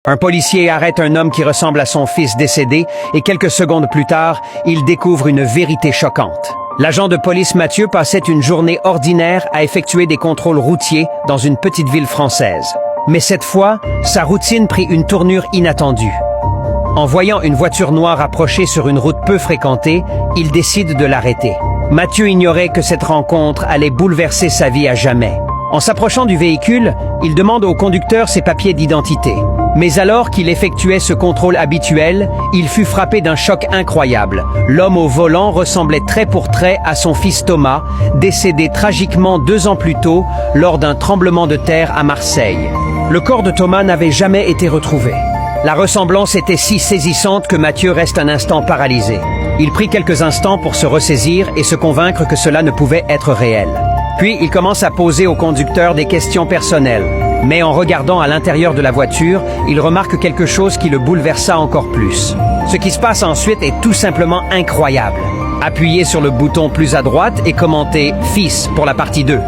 Un policier arrête un homme qui ressemble à son fils décédé et quelques secondes plus tard, il découvre une vérité choquante. L'agent de police Mathieu passait une journée ordinaire à effectuer des contrôles routiers dans une petite ville française. Mais cette fois, sa routine prit une tournure inattendue. En voyant une voiture noire approcher sur une route peu fréquentée, il décide de l'arrêter. Mathieu ignorait que cette rencontre allait bouleverser sa vie à jamais. En s'approchant du véhicule, il demande au conducteur ses papiers d'identité. Mais alors qu'il effectuait ce contrôle habituel, il fut frappé d'un choc incroyable. L'homme au volant ressemblait trait pour trait à son fils Thomas, décédé tragiquement 2 ans plus tôt lors d'un tremblement de terre à Marseille. Le corps de Thomas n'avait jamais été retrouvé. La ressemblance était si saisissante que Mathieu reste un instant paralysé. Il prit quelques instants pour se ressaisir et se convaincre que cela ne pouvait être réel. Puis il commence à poser au conducteur des questions personnelles. Mais en regardant à l'intérieur de la voiture, il remarque quelque chose qui le bouleversa encore plus. Ce qui se passe ensuite est tout simplement incroyable. Appuyez sur le bouton plus à droite et commentez « Fils » pour la partie 2.